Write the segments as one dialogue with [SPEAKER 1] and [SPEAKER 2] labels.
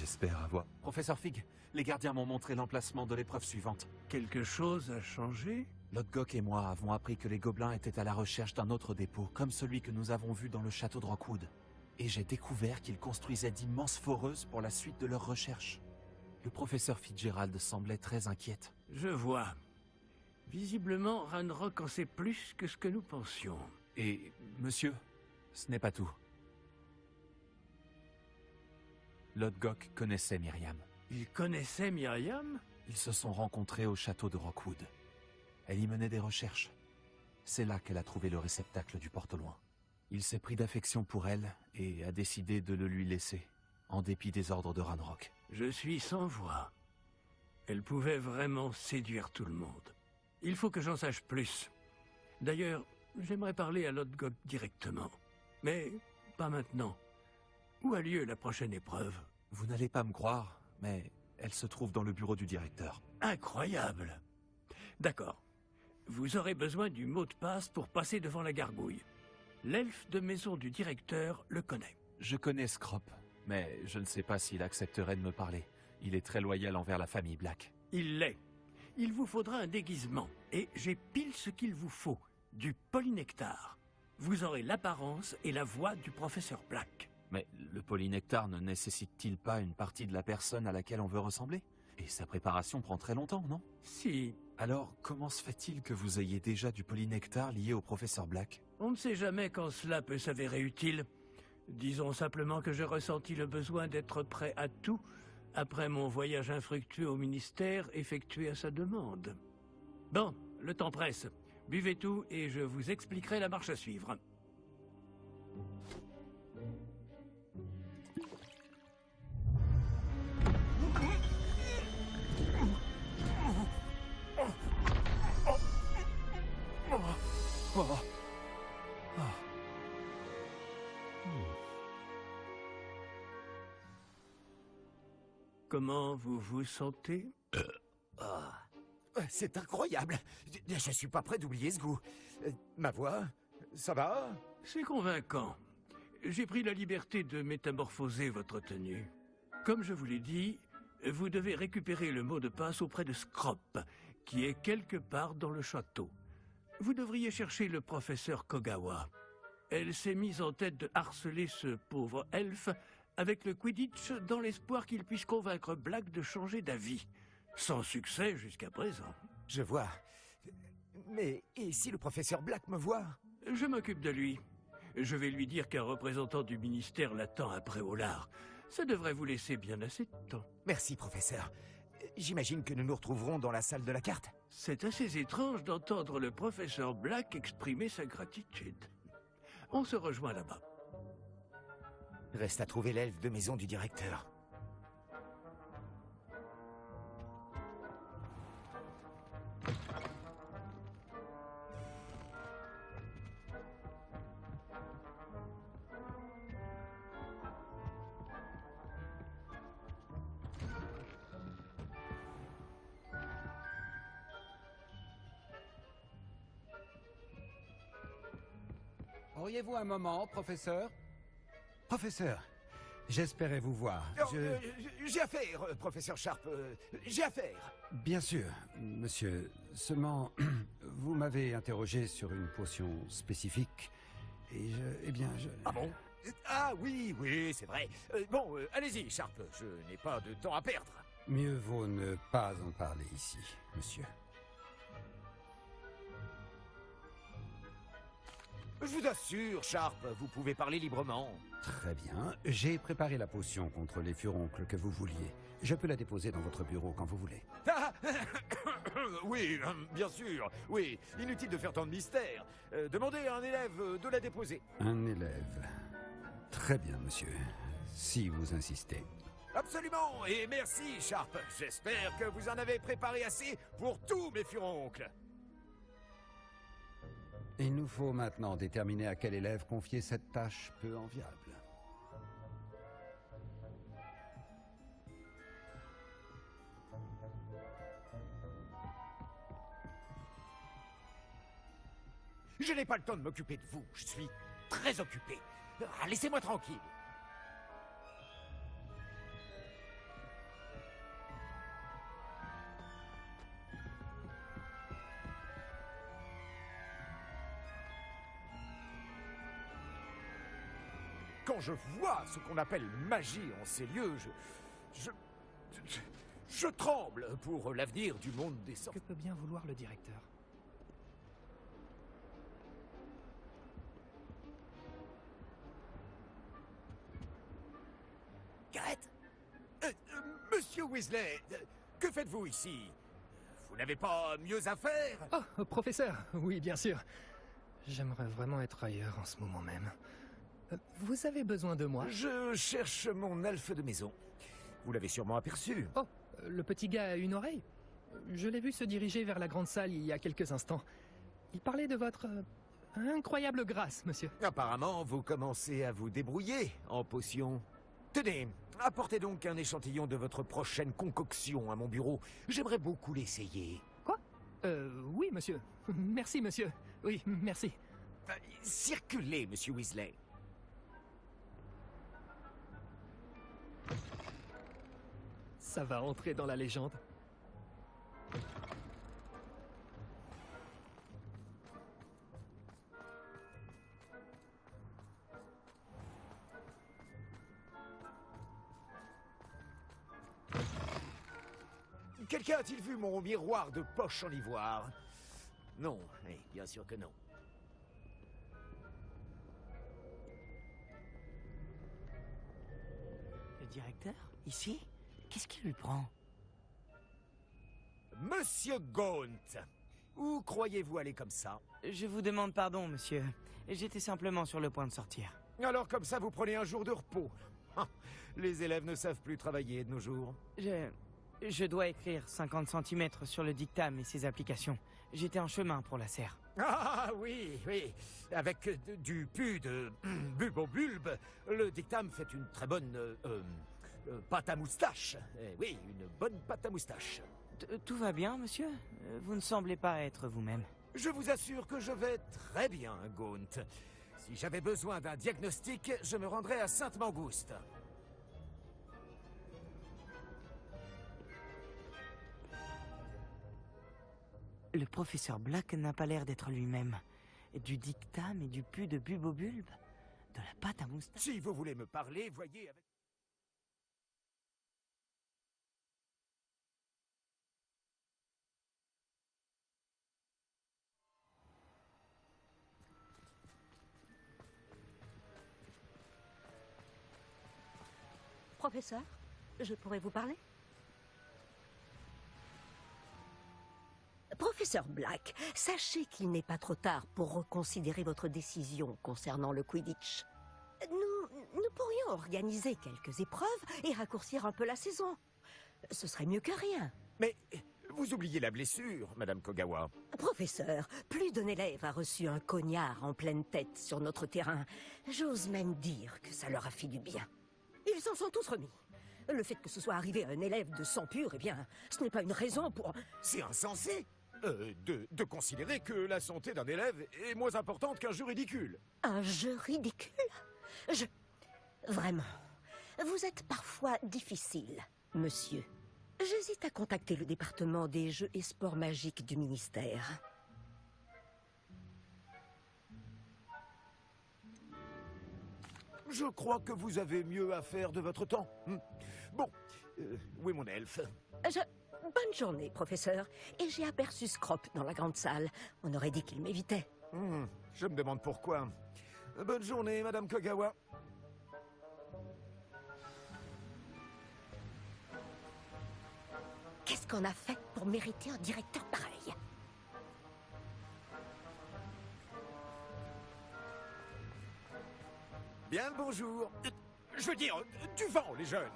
[SPEAKER 1] J'espère avoir... Professeur Fig, les gardiens m'ont montré l'emplacement de l'épreuve suivante.
[SPEAKER 2] Quelque chose a changé?
[SPEAKER 1] Lodgok et moi avons appris que les gobelins étaient à la recherche d'un autre dépôt, comme celui que nous avons vu dans le château de Rockwood. Et j'ai découvert qu'ils construisaient d'immenses foreuses pour la suite de leurs recherches. Le professeur Fitzgerald semblait très inquiète.
[SPEAKER 2] Je vois. Visiblement, Ranrock en sait plus que ce que nous pensions.
[SPEAKER 1] Et, monsieur, ce n'est pas tout. Lodgok connaissait Myriam.
[SPEAKER 2] Il connaissait Myriam?
[SPEAKER 1] Ils se sont rencontrés au château de Rockwood. Elle y menait des recherches. C'est là qu'elle a trouvé le réceptacle du porte-loin. Il s'est pris d'affection pour elle et a décidé de le lui laisser, en dépit des ordres de Ranrock.
[SPEAKER 2] Je suis sans voix. Elle pouvait vraiment séduire tout le monde. Il faut que j'en sache plus. D'ailleurs, j'aimerais parler à Lodgok directement. Mais pas maintenant. Où a lieu la prochaine épreuve?
[SPEAKER 1] Vous n'allez pas me croire, mais elle se trouve dans le bureau du directeur.
[SPEAKER 2] Incroyable! D'accord. Vous aurez besoin du mot de passe pour passer devant la gargouille. L'elfe de maison du directeur le connaît.
[SPEAKER 1] Je connais Scrop, mais je ne sais pas s'il accepterait de me parler. Il est très loyal envers la famille Black.
[SPEAKER 2] Il l'est. Il vous faudra un déguisement, et j'ai pile ce qu'il vous faut, du polynectar. Vous aurez l'apparence et la voix du professeur Black.
[SPEAKER 1] Mais le polynectar ne nécessite-t-il pas une partie de la personne à laquelle on veut ressembler? Et sa préparation prend très longtemps, non?
[SPEAKER 2] Si.
[SPEAKER 1] Alors, comment se fait-il que vous ayez déjà du polynectar lié au professeur Black?
[SPEAKER 2] On ne sait jamais quand cela peut s'avérer utile. Disons simplement que j'ai ressenti le besoin d'être prêt à tout après mon voyage infructueux au ministère effectué à sa demande. Bon, le temps presse. Buvez tout et je vous expliquerai la marche à suivre. Comment vous vous sentez?
[SPEAKER 3] C'est incroyable. Je suis pas prêt d'oublier ce goût. Ma voix, ça va?
[SPEAKER 2] C'est convaincant. J'ai pris la liberté de métamorphoser votre tenue. Comme je vous l'ai dit, vous devez récupérer le mot de passe auprès de Scrop, qui est quelque part dans le château. Vous devriez chercher le professeur Kogawa. Elle s'est mise en tête de harceler ce pauvre elfe avec le Quidditch dans l'espoir qu'il puisse convaincre Black de changer d'avis. Sans succès jusqu'à présent.
[SPEAKER 3] Je vois. Mais et si le professeur Black me voit?
[SPEAKER 2] Je m'occupe de lui. Je vais lui dire qu'un représentant du ministère l'attend après Olar. Ça devrait vous laisser bien assez de temps.
[SPEAKER 3] Merci, professeur. J'imagine que nous nous retrouverons dans la salle de la carte.
[SPEAKER 2] C'est assez étrange d'entendre le professeur Black exprimer sa gratitude. On se rejoint là-bas.
[SPEAKER 3] Reste à trouver l'elfe de maison du directeur.
[SPEAKER 4] Auriez-vous un moment, professeur? Professeur, j'espérais vous voir.
[SPEAKER 3] J'ai affaire, professeur Sharp. J'ai affaire.
[SPEAKER 4] Bien sûr, monsieur. Seulement, vous m'avez interrogé sur une potion spécifique. Et je...
[SPEAKER 3] Ah bon? Ah oui, c'est vrai. Bon, allez-y, Sharp. Je n'ai pas de temps à perdre.
[SPEAKER 4] Mieux vaut ne pas en parler ici, monsieur.
[SPEAKER 3] Je vous assure, Sharp, vous pouvez parler librement.
[SPEAKER 4] Très bien. J'ai préparé la potion contre les furoncles que vous vouliez. Je peux la déposer dans votre bureau quand vous voulez.
[SPEAKER 3] Ah oui, bien sûr. Oui, inutile de faire tant de mystère. Demandez à un élève de la déposer.
[SPEAKER 4] Un élève. Très bien, monsieur. Si vous insistez.
[SPEAKER 3] Absolument, et merci, Sharp. J'espère que vous en avez préparé assez pour tous mes furoncles.
[SPEAKER 4] Il nous faut maintenant déterminer à quel élève confier cette tâche peu enviable.
[SPEAKER 3] Je n'ai pas le temps de m'occuper de vous. Je suis très occupé. Laissez-moi tranquille. quand je vois ce qu'on appelle magie en ces lieux, je tremble pour l'avenir du monde des
[SPEAKER 5] Que
[SPEAKER 3] sorciers.
[SPEAKER 5] peut bien vouloir le directeur?
[SPEAKER 3] Gareth Monsieur Weasley, que faites-vous ici? Vous n'avez pas mieux à faire?
[SPEAKER 5] Oh, professeur, oui, bien sûr. J'aimerais vraiment être ailleurs en ce moment même. Vous avez besoin de moi?
[SPEAKER 3] Je cherche mon elfe de maison. Vous l'avez sûrement aperçu.
[SPEAKER 5] Oh, le petit gars a une oreille. Je l'ai vu se diriger vers la grande salle il y a quelques instants. Il parlait de votre incroyable grâce, monsieur.
[SPEAKER 3] Apparemment, vous commencez à vous débrouiller en potions. Tenez, apportez donc un échantillon de votre prochaine concoction à mon bureau. J'aimerais beaucoup l'essayer.
[SPEAKER 5] Quoi? Oui, monsieur. Merci, monsieur. Oui, merci.
[SPEAKER 3] Circulez, monsieur Weasley.
[SPEAKER 5] Ça va entrer dans la légende.
[SPEAKER 3] Quelqu'un a-t-il vu mon miroir de poche en ivoire? Non, bien sûr que non.
[SPEAKER 6] Le directeur? Ici? Qu'est-ce qui lui prend?
[SPEAKER 3] Monsieur Gaunt, où croyez-vous aller comme ça?
[SPEAKER 6] Je vous demande pardon, monsieur. J'étais simplement sur le point de sortir.
[SPEAKER 3] Alors comme ça, vous prenez un jour de repos. Ah, les élèves ne savent plus travailler de nos jours.
[SPEAKER 6] Je dois écrire 50 cm sur le dictame et ses applications. J'étais en chemin pour la serre.
[SPEAKER 3] Ah oui, oui. Avec du pu de bulbe, le dictame fait une très bonne pâte à moustache. Oui, une bonne pâte à moustache.
[SPEAKER 6] Tout va bien, monsieur? Vous ne semblez pas être vous-même.
[SPEAKER 3] Je vous assure que je vais très bien, Gaunt. Si j'avais besoin d'un diagnostic, je me rendrais à Sainte-Mangouste.
[SPEAKER 6] Le professeur Black n'a pas l'air d'être lui-même. Du dictame et du pu de bulbe, de la pâte à moustache.
[SPEAKER 3] Si vous voulez me parler, voyez avec...
[SPEAKER 7] Professeur, je pourrais vous parler? Professeur Black, sachez qu'il n'est pas trop tard pour reconsidérer votre décision concernant le Quidditch. Nous pourrions organiser quelques épreuves et raccourcir un peu la saison. Ce serait mieux que rien.
[SPEAKER 3] Mais vous oubliez la blessure, Madame Kogawa.
[SPEAKER 7] Professeur, plus d'un élève a reçu un cognard en pleine tête sur notre terrain. J'ose même dire que ça leur a fait du bien. Ils s'en sont tous remis. Le fait que ce soit arrivé à un élève de sang pur, eh bien, ce n'est pas une raison pour...
[SPEAKER 3] C'est insensé de considérer que la santé d'un élève est moins importante qu'un jeu ridicule.
[SPEAKER 7] Un jeu ridicule? Vraiment, vous êtes parfois difficile, monsieur. J'hésite à contacter le département des jeux et sports magiques du ministère.
[SPEAKER 3] Je crois que vous avez mieux à faire de votre temps. Bon, où est mon elfe?
[SPEAKER 7] Bonne journée, professeur. Et j'ai aperçu Scrop dans la grande salle. On aurait dit qu'il m'évitait.
[SPEAKER 3] Je me demande pourquoi. Bonne journée, Madame Kogawa.
[SPEAKER 7] Qu'est-ce qu'on a fait pour mériter un directeur pareil?
[SPEAKER 3] Bien le bonjour. Je veux dire, du vent, les jeunes.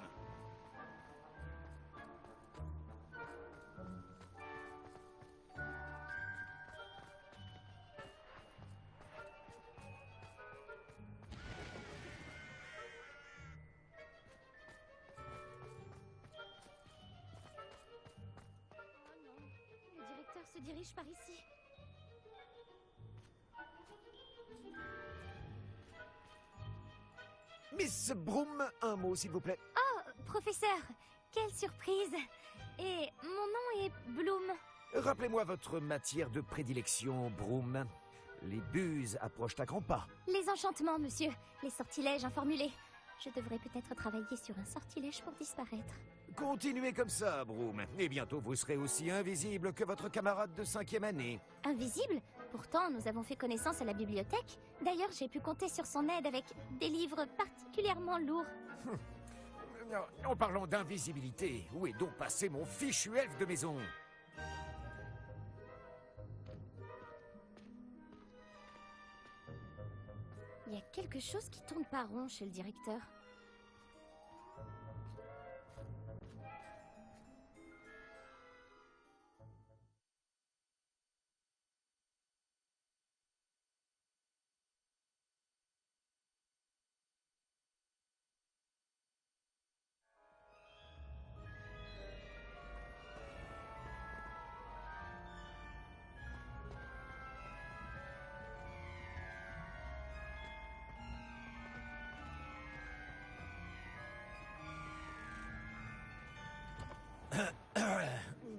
[SPEAKER 8] Le directeur se dirige par ici.
[SPEAKER 3] Miss Broom, un mot, s'il vous plaît.
[SPEAKER 8] Oh, professeur, quelle surprise! Et mon nom est Bloom.
[SPEAKER 3] Rappelez-moi votre matière de prédilection, Broom. Les buses approchent à grands pas.
[SPEAKER 8] Les enchantements, monsieur. Les sortilèges informulés. Je devrais peut-être travailler sur un sortilège pour disparaître.
[SPEAKER 3] Continuez comme ça, Broom, et bientôt vous serez aussi invisible que votre camarade de 5e année.
[SPEAKER 8] Invisible? Pourtant, nous avons fait connaissance à la bibliothèque. D'ailleurs, j'ai pu compter sur son aide avec des livres particulièrement lourds.
[SPEAKER 3] En parlant d'invisibilité, où est donc passé mon fichu elfe de maison?
[SPEAKER 8] Il y a quelque chose qui tourne pas rond chez le directeur.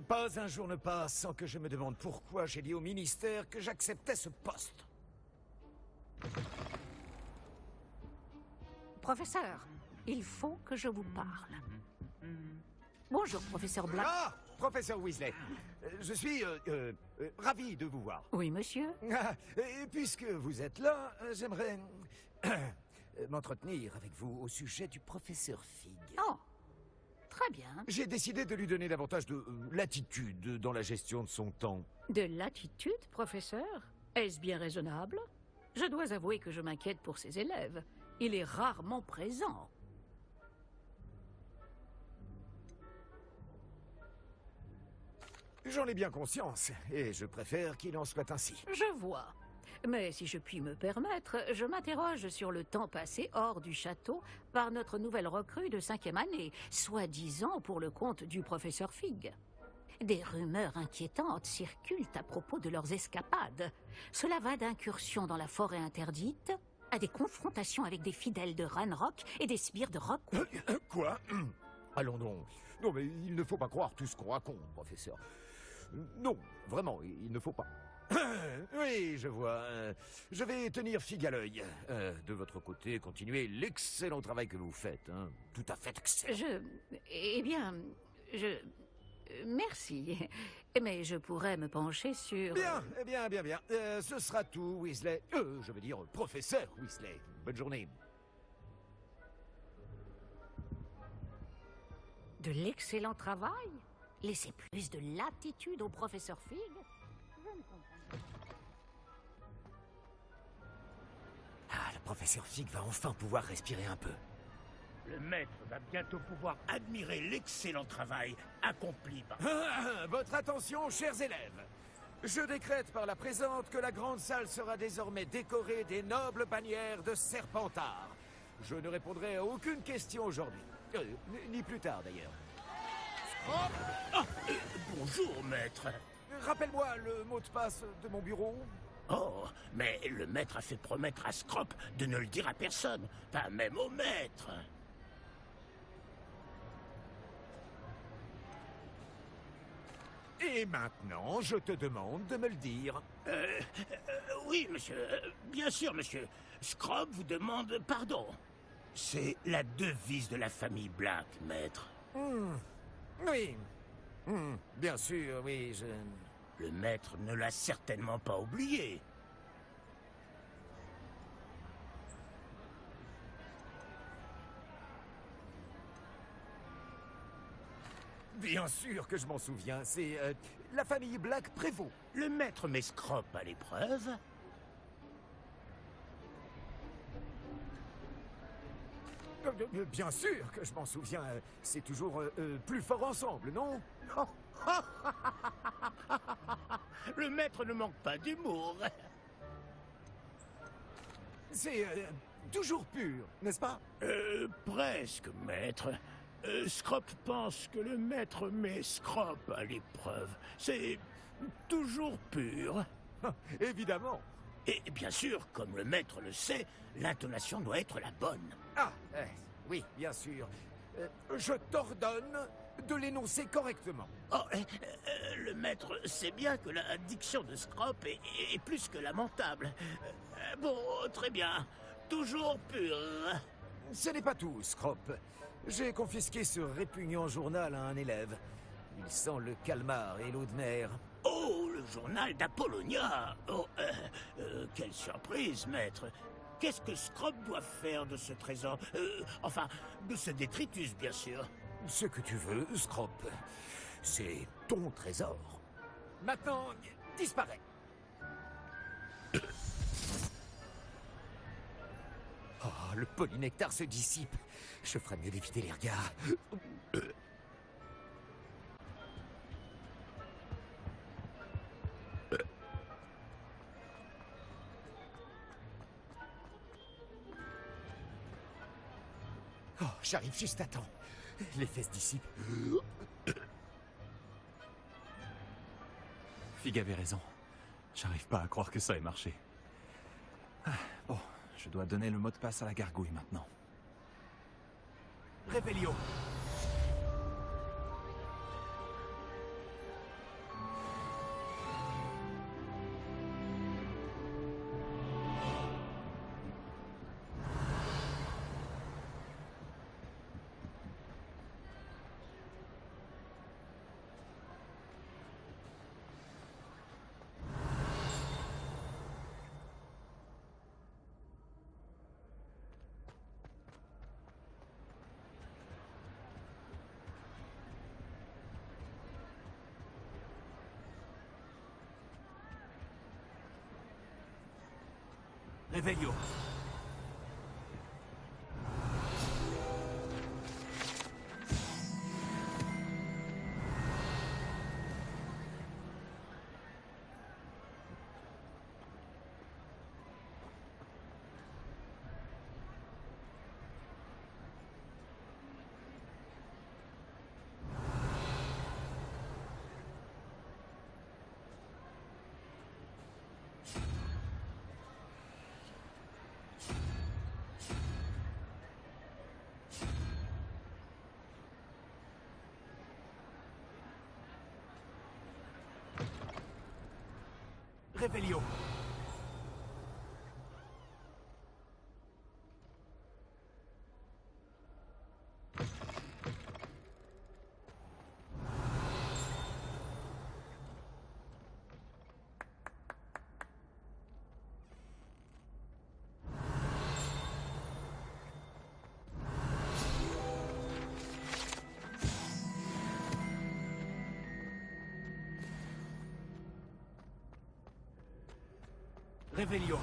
[SPEAKER 3] Pas un jour ne passe sans que je me demande pourquoi j'ai dit au ministère que j'acceptais ce poste.
[SPEAKER 9] Professeur, il faut que je vous parle. Bonjour, professeur Black.
[SPEAKER 3] Ah, professeur Weasley, je suis ravi de vous voir.
[SPEAKER 9] Oui, monsieur.
[SPEAKER 3] Ah, et puisque vous êtes là, j'aimerais m'entretenir avec vous au sujet du professeur Fig.
[SPEAKER 9] Oh, très bien.
[SPEAKER 3] J'ai décidé de lui donner davantage de latitude dans la gestion de son temps.
[SPEAKER 9] De l'attitude, professeur? Est-ce bien raisonnable? Je dois avouer que je m'inquiète pour ses élèves. Il est rarement présent.
[SPEAKER 3] J'en ai bien conscience, et je préfère qu'il en soit ainsi.
[SPEAKER 9] Je vois. Mais si je puis me permettre, je m'interroge sur le temps passé hors du château par notre nouvelle recrue de 5e année, soi-disant pour le compte du professeur Fig. Des rumeurs inquiétantes circulent à propos de leurs escapades. Cela va d'incursions dans la forêt interdite à des confrontations avec des fidèles de Ranrock et des sbires de Rockwood.
[SPEAKER 3] Quoi? Allons donc. Non, mais il ne faut pas croire tout ce qu'on raconte, professeur. Non, vraiment, il ne faut pas. Oui, je vois. Je vais tenir Fig à l'œil. De votre côté, continuez l'excellent travail que vous faites. Hein. Tout à fait excellent.
[SPEAKER 9] Eh bien, merci. Mais je pourrais me pencher sur...
[SPEAKER 3] Bien. Ce sera tout, Weasley. Je veux dire, professeur Weasley. Bonne journée.
[SPEAKER 9] De l'excellent travail? Laissez plus de latitude au professeur Fig?
[SPEAKER 3] Ah, le professeur Fig va enfin pouvoir respirer un peu.
[SPEAKER 10] Le maître va bientôt pouvoir admirer l'excellent travail accompli par...
[SPEAKER 3] Votre attention, chers élèves. Je décrète par la présente que la grande salle sera désormais décorée des nobles bannières de Serpentard. Je ne répondrai à aucune question aujourd'hui. Ni plus tard, d'ailleurs.
[SPEAKER 10] Bonjour, maître.
[SPEAKER 3] Rappelle-moi le mot de passe de mon bureau.
[SPEAKER 10] Oh, mais le maître a fait promettre à Scrop de ne le dire à personne, pas même au maître.
[SPEAKER 3] Et maintenant, je te demande de me le dire.
[SPEAKER 10] Oui, monsieur. Bien sûr, monsieur. Scrop vous demande pardon. C'est la devise de la famille Black, maître.
[SPEAKER 3] Oui. Bien sûr, oui,
[SPEAKER 10] Le maître ne l'a certainement pas oublié.
[SPEAKER 3] Bien sûr que je m'en souviens. C'est la famille Black prévaut.
[SPEAKER 10] Le maître met Scrop à l'épreuve.
[SPEAKER 3] Bien sûr que je m'en souviens. C'est toujours plus fort ensemble, non?
[SPEAKER 10] Le maître ne manque pas d'humour.
[SPEAKER 3] C'est toujours pur, n'est-ce pas?
[SPEAKER 10] Presque, maître. Scrop pense que le maître met Scrop à l'épreuve. C'est toujours pur.
[SPEAKER 3] Évidemment.
[SPEAKER 10] Et bien sûr, comme le maître le sait, l'intonation doit être la bonne.
[SPEAKER 3] Ah, oui, bien sûr. Je t'ordonne de l'énoncer correctement.
[SPEAKER 10] Oh, le maître sait bien que la diction de Scrop est plus que lamentable. Bon, très bien. Toujours pur.
[SPEAKER 3] Ce n'est pas tout, Scrop. J'ai confisqué ce répugnant journal à un élève. Il sent le calmar et l'eau de mer.
[SPEAKER 10] Oh, le journal d'Apollonia. Oh, quelle surprise, maître. Qu'est-ce que Scrop doit faire de ce trésor? Enfin, de ce détritus, bien sûr.
[SPEAKER 3] Ce que tu veux, Scrop. C'est ton trésor. Maintenant, disparaît. Oh, le polynectar se dissipe. Je ferais mieux d'éviter les regards. Oh, j'arrive juste à temps. L'effet se dissipe.
[SPEAKER 1] Fig avait raison. J'arrive pas à croire que ça ait marché. Bon, je dois donner le mot de passe à la gargouille maintenant.
[SPEAKER 3] Réveillon.
[SPEAKER 1] Réveillon.
[SPEAKER 3] Réveillon.
[SPEAKER 1] Réveillon.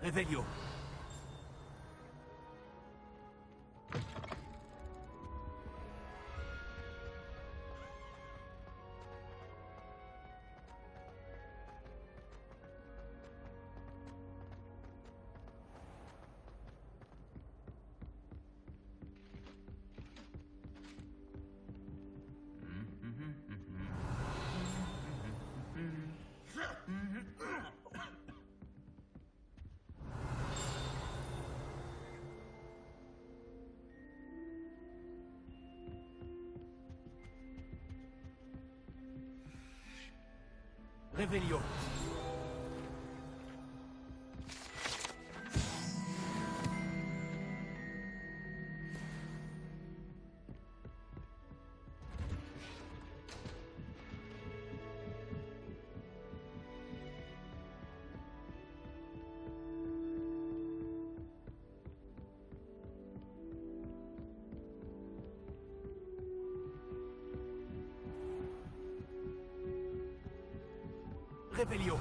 [SPEAKER 3] Réveillon.
[SPEAKER 1] Réveillon. Réveillon.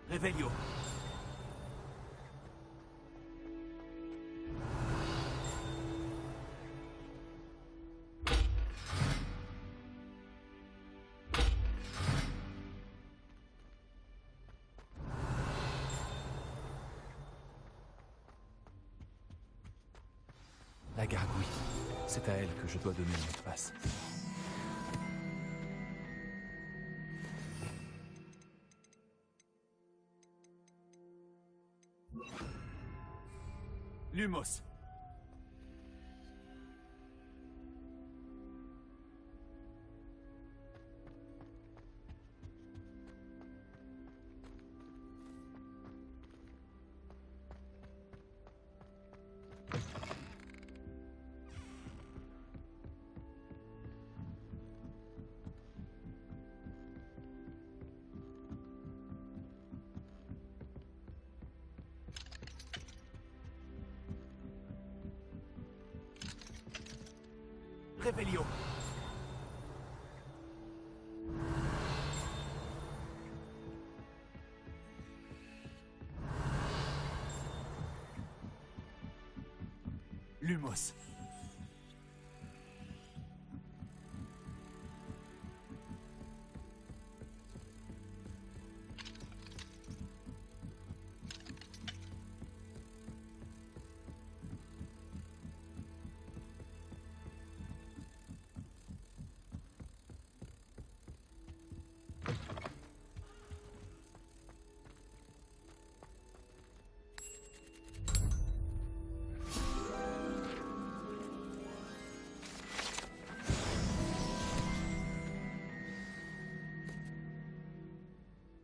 [SPEAKER 1] Réveillon. La gargouille. C'est à elle que je dois donner le mot de passe. Lumos. Réveillon. Lumos.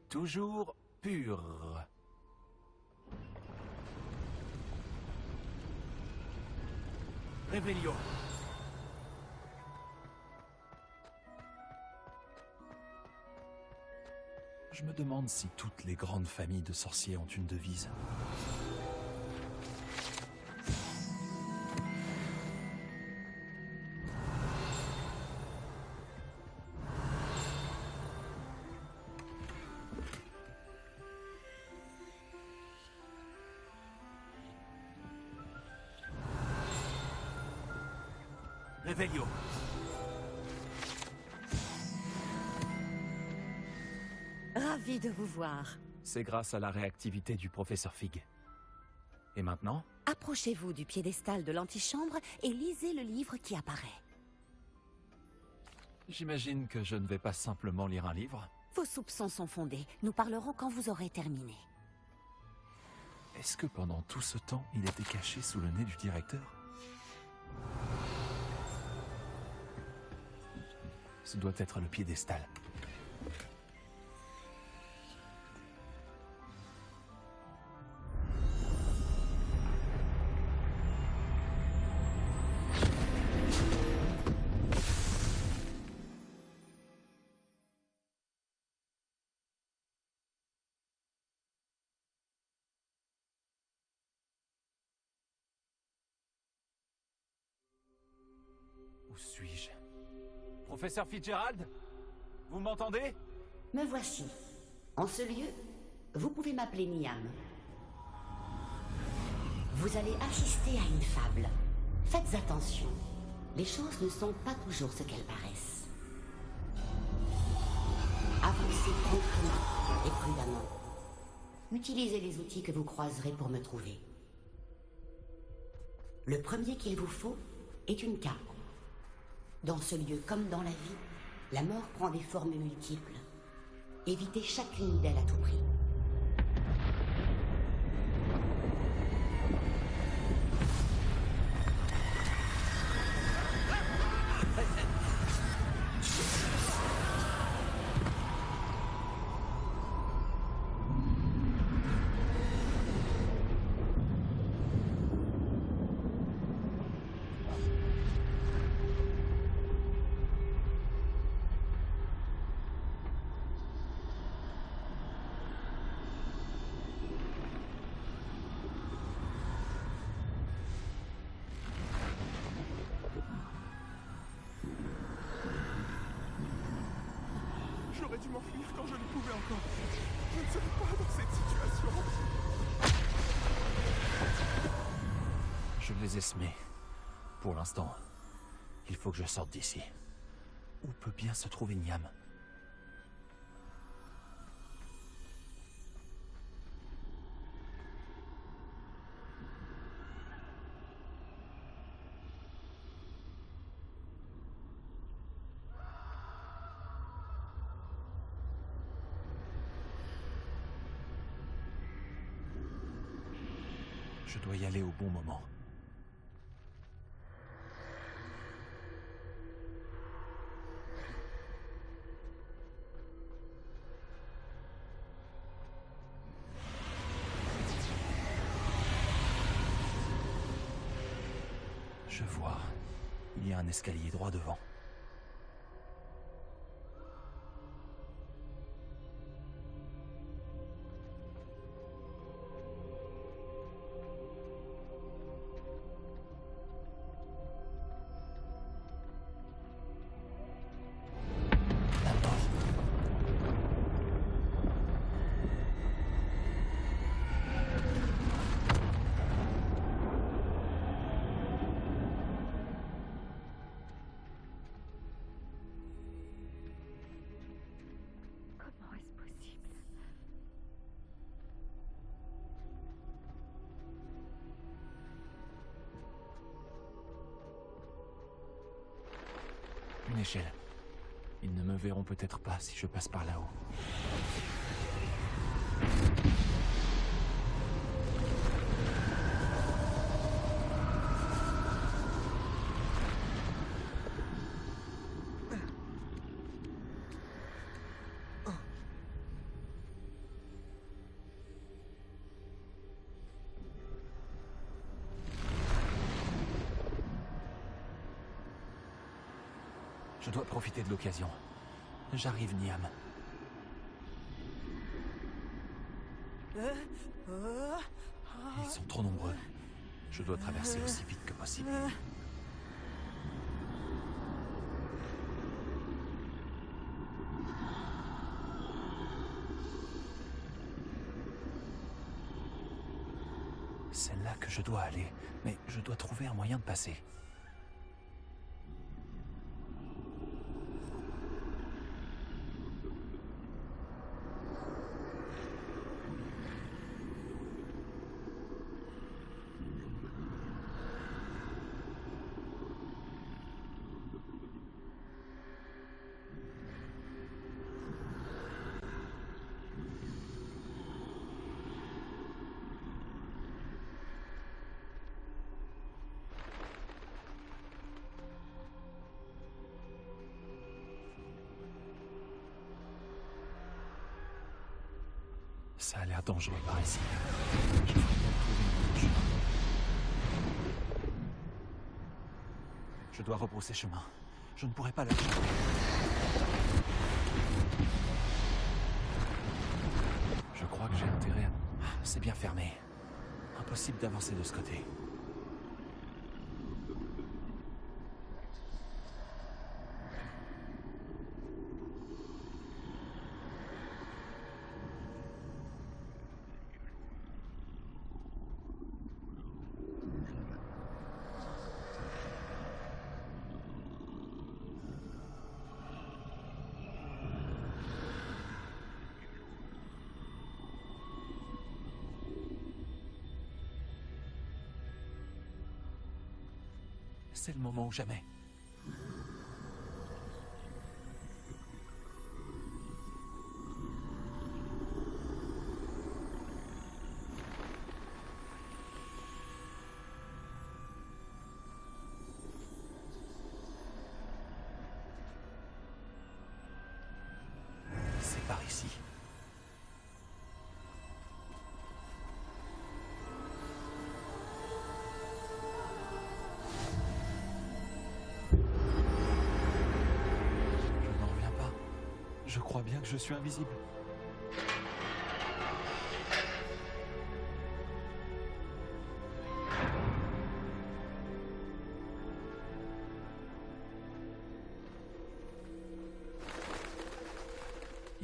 [SPEAKER 1] Toujours pur. Réveillon. Je me demande si toutes les grandes familles de sorciers ont une devise. Réveillon.
[SPEAKER 7] Ravi de vous voir.
[SPEAKER 1] C'est grâce à la réactivité du professeur Fig. Et maintenant?
[SPEAKER 11] Approchez-vous du piédestal de l'antichambre et lisez le livre qui apparaît.
[SPEAKER 1] J'imagine que je ne vais pas simplement lire un livre.
[SPEAKER 11] Vos soupçons sont fondés. Nous parlerons quand vous aurez terminé.
[SPEAKER 1] Est-ce que pendant tout ce temps, il était caché sous le nez du directeur? Ce doit être le piédestal. Où suis-je? Professeur Fitzgerald? Vous m'entendez?
[SPEAKER 11] Me voici. En ce lieu, vous pouvez m'appeler Niam. Vous allez assister à une fable. Faites attention. Les choses ne sont pas toujours ce qu'elles paraissent. Avancez tranquillement et prudemment. Utilisez les outils que vous croiserez pour me trouver. Le premier qu'il vous faut est une cape. Dans ce lieu comme dans la vie, la mort prend des formes multiples. Évitez chacune d'elles à tout prix.
[SPEAKER 12] m'enfuir quand je le pouvais encore. Je ne serai pas dans cette situation.
[SPEAKER 1] Je les ai semés. Pour l'instant, il faut que je sorte d'ici. Où peut bien se trouver Niam? Je dois y aller au bon moment. Je vois. Il y a un escalier droit devant. Une échelle. Ils ne me verront peut-être pas si je passe par là-haut. Je dois profiter de l'occasion. J'arrive, Niam. Ils sont trop nombreux. Je dois traverser aussi vite que possible. C'est là que je dois aller, mais je dois trouver un moyen de passer. Ça a l'air dangereux par ici. Je devrais bien trouver un autre chemin. Je dois rebrousser chemin. Je ne pourrai pas lâcher. Je crois que j'ai intérêt à... C'est bien fermé. Impossible d'avancer de ce côté. C'est le moment ou jamais. C'est par ici. Je crois bien que je suis invisible.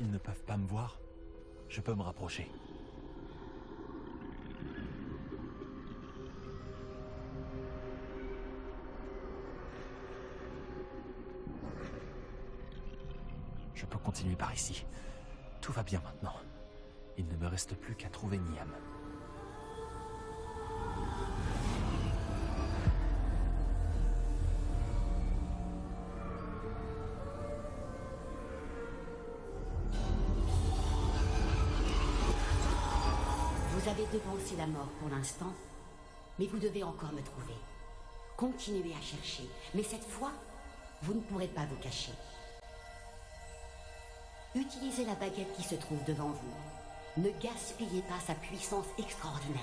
[SPEAKER 1] Ils ne peuvent pas me voir. Je peux me rapprocher. Je peux continuer par ici. Tout va bien maintenant. Il ne me reste plus qu'à trouver Niam.
[SPEAKER 11] Vous avez devancé la mort pour l'instant, mais vous devez encore me trouver. Continuez à chercher, mais cette fois, vous ne pourrez pas vous cacher. Utilisez la baguette qui se trouve devant vous. Ne gaspillez pas sa puissance extraordinaire.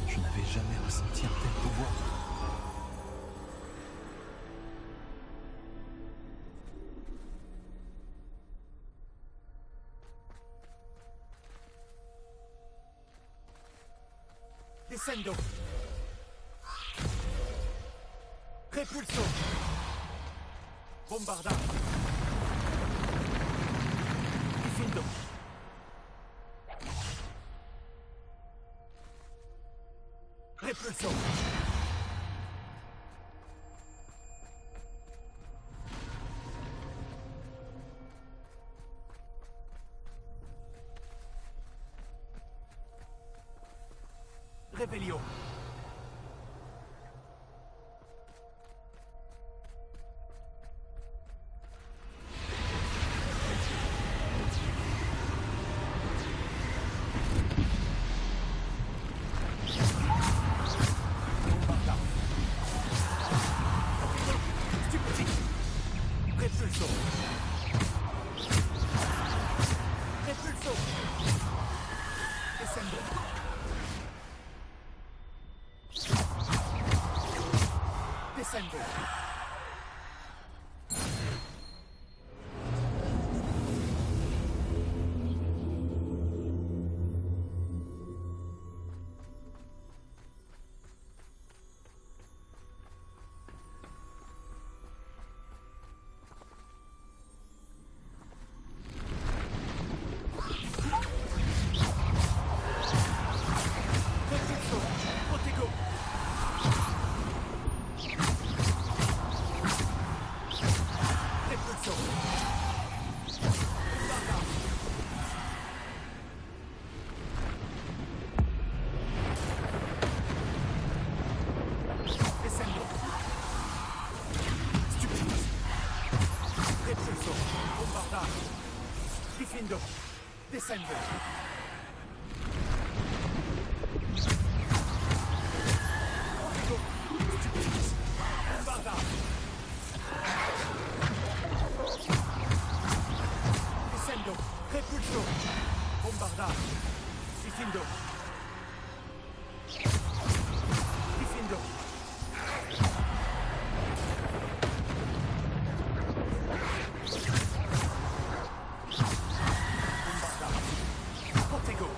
[SPEAKER 1] Je n'avais jamais ressenti un tel pouvoir.
[SPEAKER 3] Descendo. Repulso. Bombarda. Diffindo. Repulso. Revelio. Repulso. Repulso. Descendo. Descendo. Repulso. Protego. Repulso. Bombarda. Descendo. Stupidis. Repulso. Bombarda. Diffindo. Descendo. Stupidis. Bombarda. Descendo. Repulso. Bombarda. Diffindo. Diffindo. Bombarda. Protego.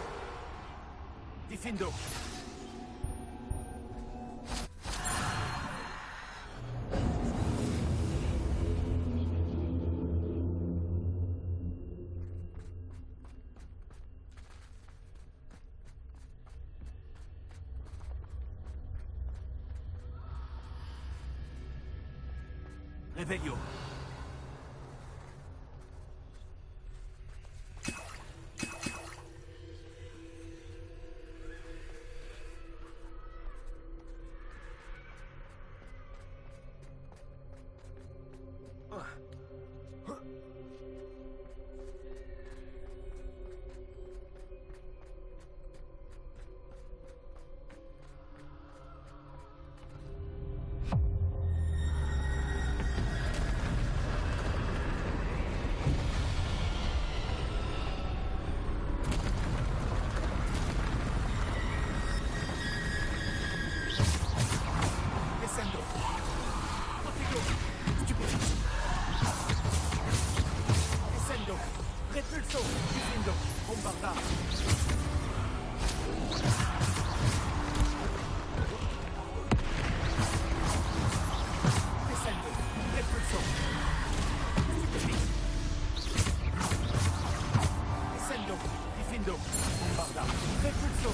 [SPEAKER 3] Diffindo. Revelio. Descendo. Protego. Stupidis. Repulso, Diffindo, Bombarda. Descendo, Repulso. Descendo, Diffindo, Bombarda. Repulso.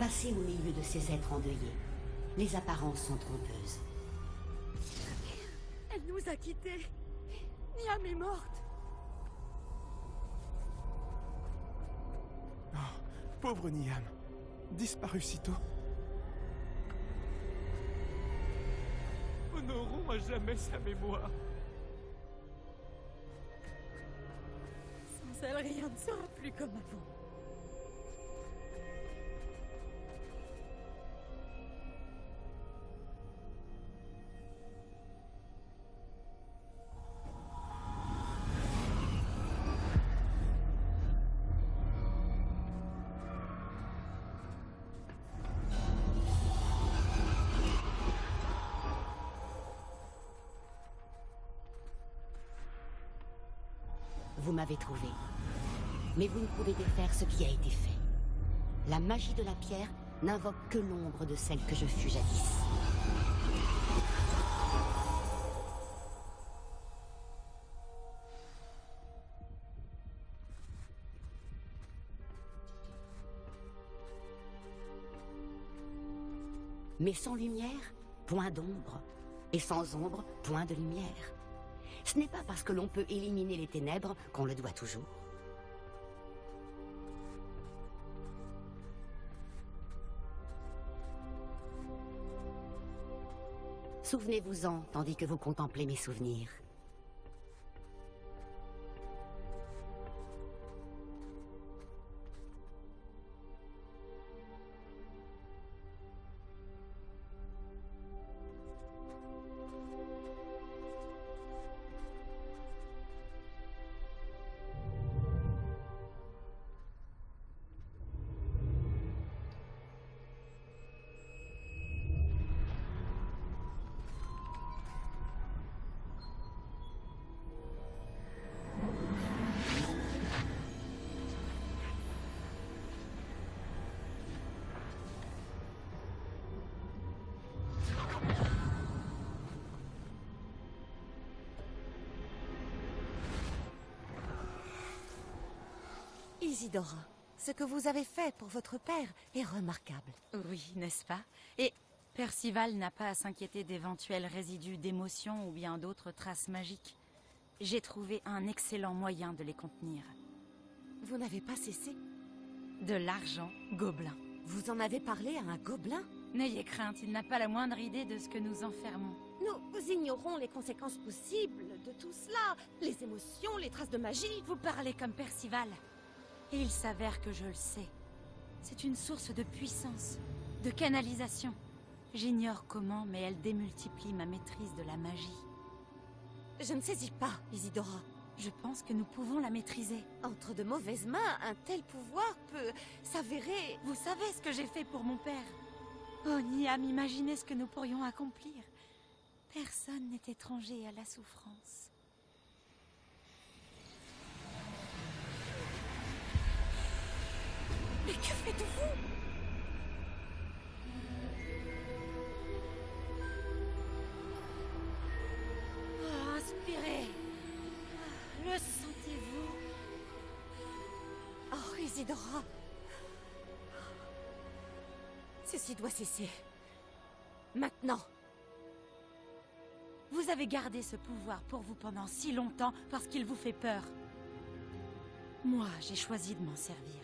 [SPEAKER 11] Passez au milieu de ces êtres endeuillés. Les apparences sont trompeuses.
[SPEAKER 7] Elle nous a quittés. Niam est morte.
[SPEAKER 12] Oh, pauvre Niam. Disparu si tôt. Honorons à jamais sa mémoire.
[SPEAKER 7] Sans elle, rien ne sera plus comme avant.
[SPEAKER 11] Vous m'avez trouvé. Mais vous ne pouvez défaire ce qui a été fait. La magie de la pierre n'invoque que l'ombre de celle que je fus jadis. Mais sans lumière, point d'ombre. Et sans ombre, point de lumière. Ce n'est pas parce que l'on peut éliminer les ténèbres qu'on le doit toujours. Souvenez-vous-en tandis que vous contemplez mes souvenirs.
[SPEAKER 7] Isidora, ce que vous avez fait pour votre père est remarquable.
[SPEAKER 13] Oui, n'est-ce pas? Et Percival n'a pas à s'inquiéter d'éventuels résidus d'émotions ou bien d'autres traces magiques. J'ai trouvé un excellent moyen de les contenir.
[SPEAKER 7] Vous n'avez pas cessé?
[SPEAKER 13] De l'argent gobelin.
[SPEAKER 7] Vous en avez parlé à un gobelin?
[SPEAKER 13] N'ayez crainte, il n'a pas la moindre idée de ce que nous enfermons.
[SPEAKER 7] Nous ignorons les conséquences possibles de tout cela. Les émotions, les traces de magie.
[SPEAKER 13] Vous parlez comme Percival. Et il s'avère que je le sais. C'est une source de puissance, de canalisation. J'ignore comment, mais elle démultiplie ma maîtrise de la magie.
[SPEAKER 7] Je ne saisis pas, Isidora.
[SPEAKER 13] Je pense que nous pouvons la maîtriser.
[SPEAKER 7] Entre de mauvaises mains, un tel pouvoir peut s'avérer...
[SPEAKER 13] Vous savez ce que j'ai fait pour mon père. Oh, Niam, imaginez ce que nous pourrions accomplir. Personne n'est étranger à la souffrance.
[SPEAKER 7] Mais que faites-vous?
[SPEAKER 13] Oh, inspirez. Le sentez-vous?
[SPEAKER 7] Oh, Isidora. Ceci doit cesser. Maintenant.
[SPEAKER 13] Vous avez gardé ce pouvoir pour vous pendant si longtemps parce qu'il vous fait peur. Moi, j'ai choisi de m'en servir.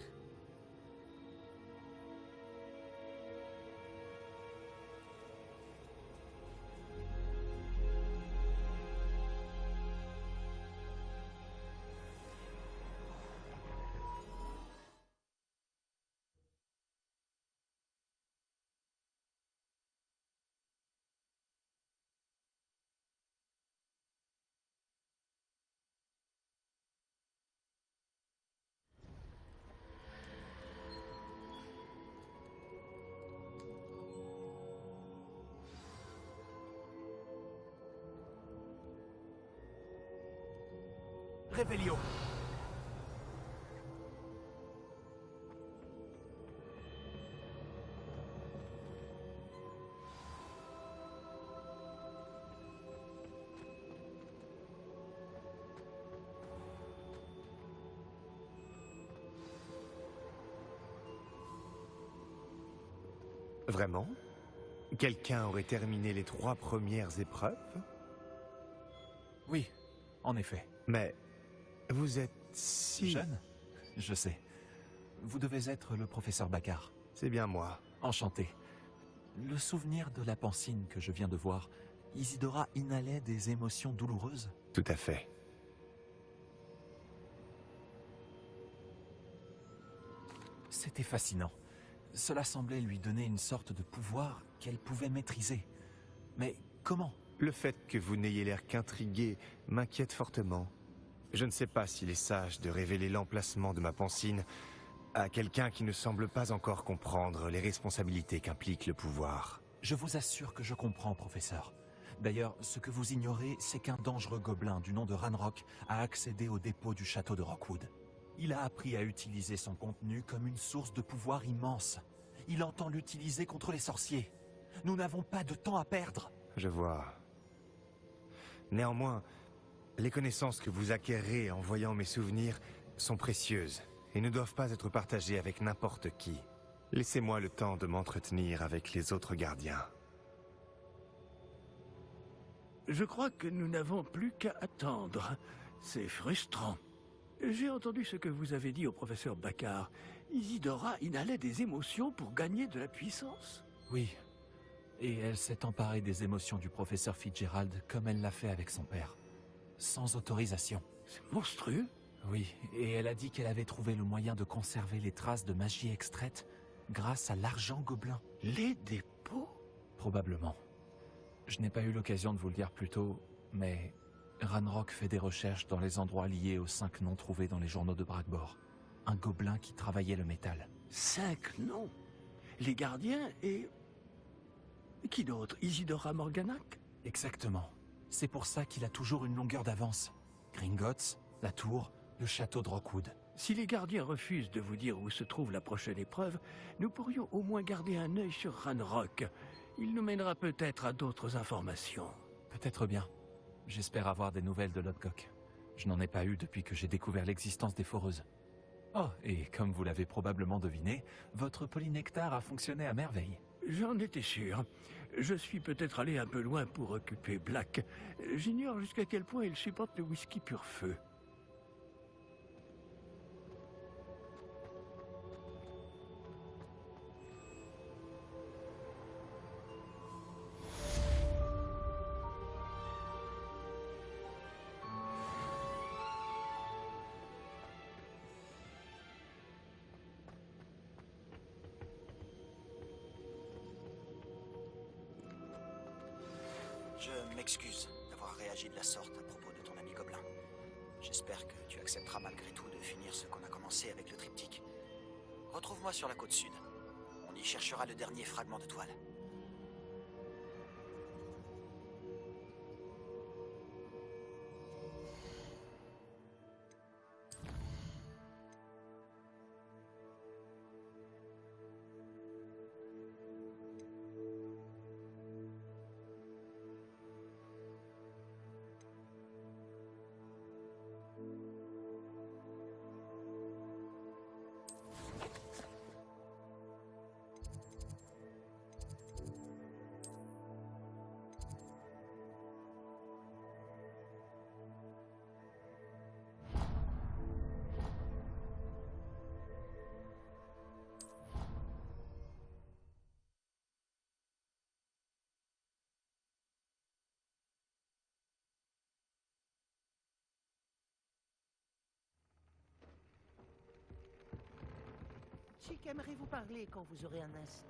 [SPEAKER 1] Réveillon.
[SPEAKER 14] Vraiment? Quelqu'un aurait terminé les 3 premières épreuves?
[SPEAKER 1] Oui, en effet.
[SPEAKER 14] Mais vous êtes si...
[SPEAKER 1] Jeune? Je sais. Vous devez être le professeur Baccar.
[SPEAKER 14] C'est bien moi.
[SPEAKER 1] Enchanté. Le souvenir de la pancine que je viens de voir, Isidora inhalait des émotions douloureuses?
[SPEAKER 14] Tout à fait.
[SPEAKER 1] C'était fascinant. Cela semblait lui donner une sorte de pouvoir qu'elle pouvait maîtriser. Mais comment?
[SPEAKER 14] Le fait que vous n'ayez l'air qu'intrigué m'inquiète fortement. Je ne sais pas s'il est sage de révéler l'emplacement de ma pancine à quelqu'un qui ne semble pas encore comprendre les responsabilités qu'implique le pouvoir.
[SPEAKER 1] Je vous assure que je comprends, professeur. D'ailleurs, ce que vous ignorez, c'est qu'un dangereux gobelin du nom de Ranrock a accédé au dépôt du château de Rockwood. Il a appris à utiliser son contenu comme une source de pouvoir immense. Il entend l'utiliser contre les sorciers. Nous n'avons pas de temps à perdre.
[SPEAKER 14] Je vois. Néanmoins, les connaissances que vous acquérez en voyant mes souvenirs sont précieuses et ne doivent pas être partagées avec n'importe qui. Laissez-moi le temps de m'entretenir avec les autres gardiens.
[SPEAKER 2] Je crois que nous n'avons plus qu'à attendre. C'est frustrant. J'ai entendu ce que vous avez dit au professeur Baccar. Isidora inhalait des émotions pour gagner de la puissance.
[SPEAKER 1] Oui. Et elle s'est emparée des émotions du professeur Fitzgerald comme elle l'a fait avec son père. Sans autorisation.
[SPEAKER 2] C'est monstrueux.
[SPEAKER 1] Oui, et elle a dit qu'elle avait trouvé le moyen de conserver les traces de magie extraite grâce à l'argent gobelin.
[SPEAKER 2] Les dépôts?
[SPEAKER 1] Probablement. Je n'ai pas eu l'occasion de vous le dire plus tôt, mais Ranrock fait des recherches dans les endroits liés aux 5 noms trouvés dans les journaux de Bragbor. Un gobelin qui travaillait le métal.
[SPEAKER 2] 5 noms? Les gardiens et... Qui d'autre? Isidora Morganac?
[SPEAKER 1] Exactement. C'est pour ça qu'il a toujours une longueur d'avance. Gringotts, la tour, le château de Rockwood.
[SPEAKER 2] Si les gardiens refusent de vous dire où se trouve la prochaine épreuve, nous pourrions au moins garder un œil sur Ranrock. Il nous mènera peut-être à d'autres informations.
[SPEAKER 1] Peut-être bien. J'espère avoir des nouvelles de Lodgok. Je n'en ai pas eu depuis que j'ai découvert l'existence des foreuses. Oh, et comme vous l'avez probablement deviné, votre polynectar a fonctionné à merveille.
[SPEAKER 2] J'en étais sûr. Je suis peut-être allé un peu loin pour occuper Black. J'ignore jusqu'à quel point il supporte le whisky pur feu.
[SPEAKER 15] Je m'excuse d'avoir réagi de la sorte à propos de ton ami Gobelin. J'espère que tu accepteras malgré tout de finir ce qu'on a commencé avec le triptyque. Retrouve-moi sur la côte sud. On y cherchera le dernier fragment de toile.
[SPEAKER 16] Chick aimerait vous parler quand vous aurez un instant.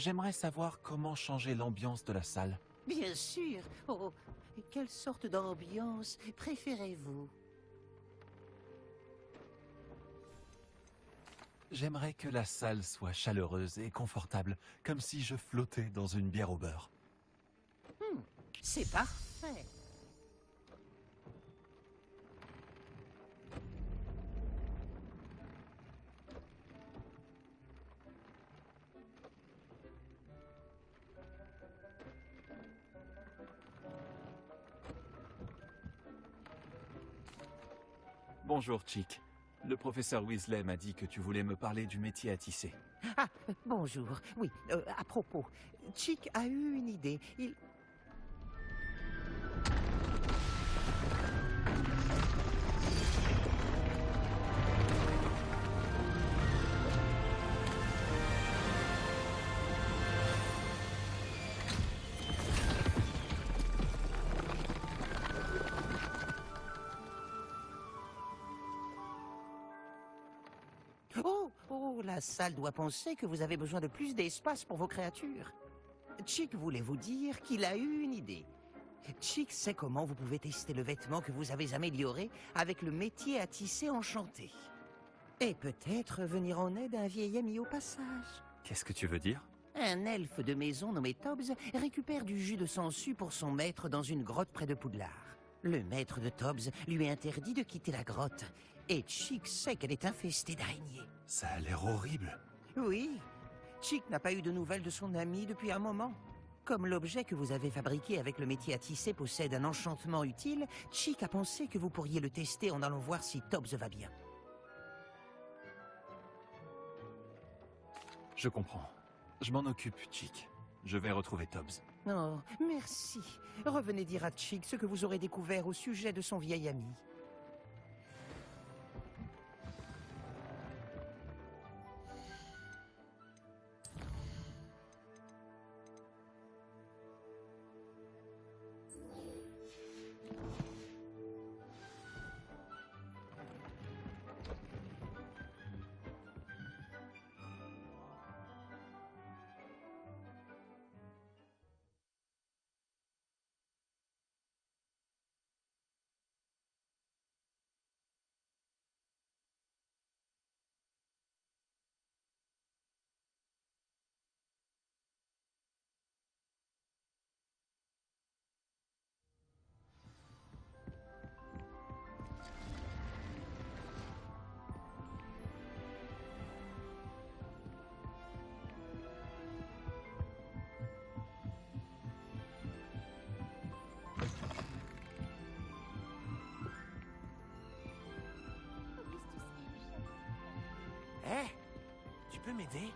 [SPEAKER 1] J'aimerais savoir comment changer l'ambiance de la salle.
[SPEAKER 16] Bien sûr. Oh, quelle sorte d'ambiance préférez-vous?
[SPEAKER 1] J'aimerais que la salle soit chaleureuse et confortable, comme si je flottais dans une bière au beurre.
[SPEAKER 16] C'est parfait.
[SPEAKER 1] Bonjour, Chick. Le professeur Weasley m'a dit que tu voulais me parler du métier à tisser.
[SPEAKER 16] Ah, bonjour. Oui, à propos, Chick a eu une idée. Il... Oh, la salle doit penser que vous avez besoin de plus d'espace pour vos créatures. Chick voulait vous dire qu'il a eu une idée. Chick sait comment vous pouvez tester le vêtement que vous avez amélioré avec le métier à tisser enchanté. Et peut-être venir en aide à un vieil ami au passage.
[SPEAKER 1] Qu'est-ce que tu veux dire?
[SPEAKER 16] Un elfe de maison nommé Tobbs récupère du jus de sangsue pour son maître dans une grotte près de Poudlard. Le maître de Tobbs lui interdit de quitter la grotte. Et Chick sait qu'elle est infestée d'araignées.
[SPEAKER 1] Ça a l'air horrible.
[SPEAKER 16] Oui. Chick n'a pas eu de nouvelles de son ami depuis un moment. Comme l'objet que vous avez fabriqué avec le métier à tisser possède un enchantement utile, Chick a pensé que vous pourriez le tester en allant voir si Tobbs va bien.
[SPEAKER 1] Je comprends. Je m'en occupe, Chick. Je vais retrouver Tobbs.
[SPEAKER 16] Oh, merci. Revenez dire à Chick ce que vous aurez découvert au sujet de son vieil ami.
[SPEAKER 15] Hé, tu peux m'aider?